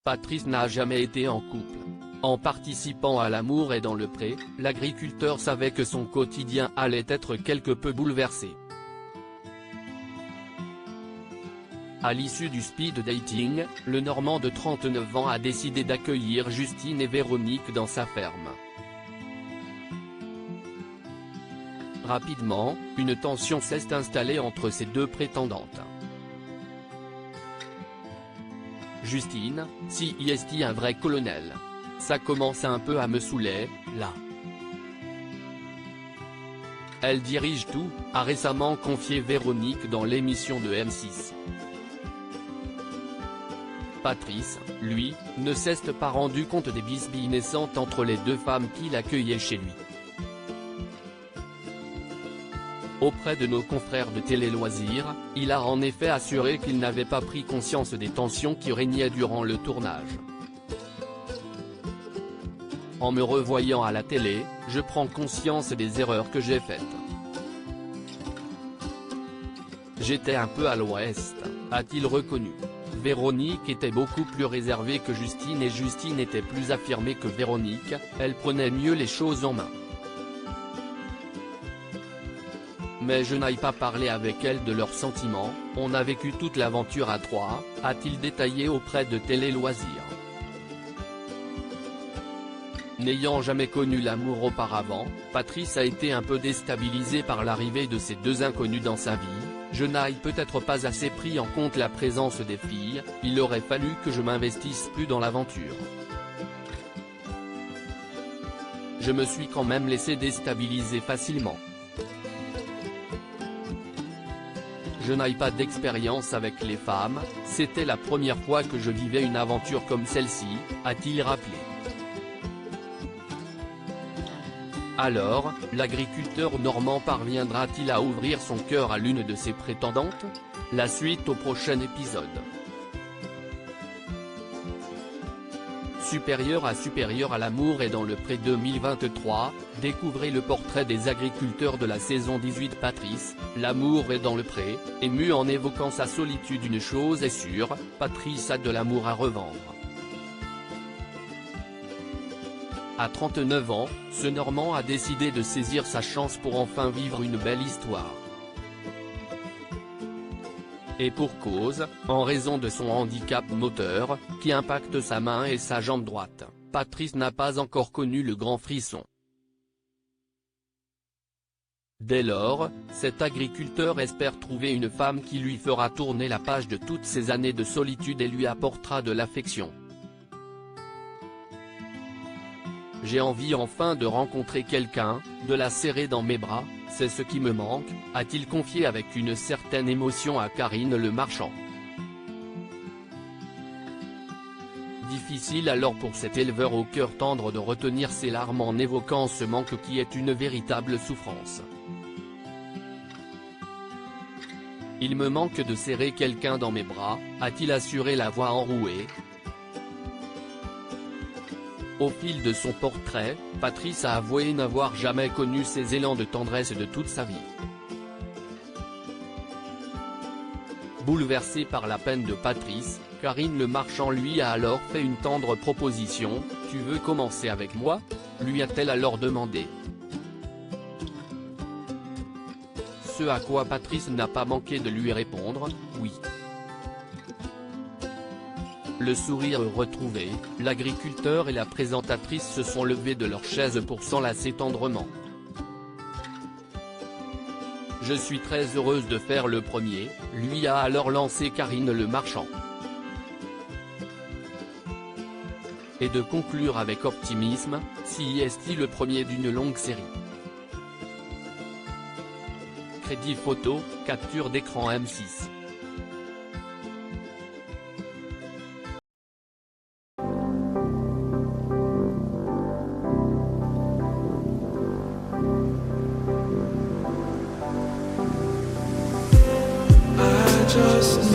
Patrice n'a jamais été en couple. En participant à L'amour est dans le pré, l'agriculteur savait que son quotidien allait être quelque peu bouleversé. À l'issue du speed dating, le Normand de 39 ans a décidé d'accueillir Justine et Véronique dans sa ferme. Rapidement, une tension s'est installée entre ces deux prétendantes. Justine, si est un vrai colonel. Ça commence un peu à me saouler, là. Elle dirige tout, a récemment confié Véronique dans l'émission de M6. Patrice, lui, ne s'est pas rendu compte des bisbilles naissantes entre les deux femmes qu'il accueillait chez lui. Auprès de nos confrères de Télé Loisirs, il a en effet assuré qu'il n'avait pas pris conscience des tensions qui régnaient durant le tournage. En me revoyant à la télé, je prends conscience des erreurs que j'ai faites. J'étais un peu à l'ouest, a-t-il reconnu. Véronique était beaucoup plus réservée que Justine et Justine était plus affirmée que Véronique, elle prenait mieux les choses en main. Mais je n'aille pas parler avec elle de leurs sentiments, on a vécu toute l'aventure à trois, a-t-il détaillé auprès de Télé Loisirs. N'ayant jamais connu l'amour auparavant, Patrice a été un peu déstabilisé par l'arrivée de ces deux inconnus dans sa vie. Je n'aille peut-être pas assez pris en compte la présence des filles, il aurait fallu que je m'investisse plus dans l'aventure. Je me suis quand même laissé déstabiliser facilement. Je n'aille pas d'expérience avec les femmes, c'était la première fois que je vivais une aventure comme celle-ci, a-t-il rappelé. Alors, l'agriculteur normand parviendra-t-il à ouvrir son cœur à l'une de ses prétendantes? La suite au prochain épisode. Supérieur à l'amour est dans le pré 2023, découvrez le portrait des agriculteurs de la saison 18. Patrice, L'amour est dans le pré, ému en évoquant sa solitude. Une chose est sûre, Patrice a de l'amour à revendre. À 39 ans, ce Normand a décidé de saisir sa chance pour enfin vivre une belle histoire. Et pour cause, en raison de son handicap moteur, qui impacte sa main et sa jambe droite, Patrice n'a pas encore connu le grand frisson. Dès lors, cet agriculteur espère trouver une femme qui lui fera tourner la page de toutes ces années de solitude et lui apportera de l'affection. J'ai envie enfin de rencontrer quelqu'un, de la serrer dans mes bras, c'est ce qui me manque, a-t-il confié avec une certaine émotion à Karine Le Marchand. Difficile alors pour cet éleveur au cœur tendre de retenir ses larmes en évoquant ce manque qui est une véritable souffrance. Il me manque de serrer quelqu'un dans mes bras, a-t-il assuré la voix enrouée. Au fil de son portrait, Patrice a avoué n'avoir jamais connu ces élans de tendresse de toute sa vie. Bouleversée par la peine de Patrice, Karine Le Marchand lui a alors fait une tendre proposition, « Tu veux commencer avec moi ?» lui a-t-elle alors demandé. Ce à quoi Patrice n'a pas manqué de lui répondre, « Oui ». Le sourire retrouvé, l'agriculteur et la présentatrice se sont levés de leur chaise pour s'enlacer tendrement. « Je suis très heureuse de faire le premier », lui a alors lancé Karine Le Marchand. Et de conclure avec optimisme, si est-il le premier d'une longue série. Crédit photo, capture d'écran M6. Just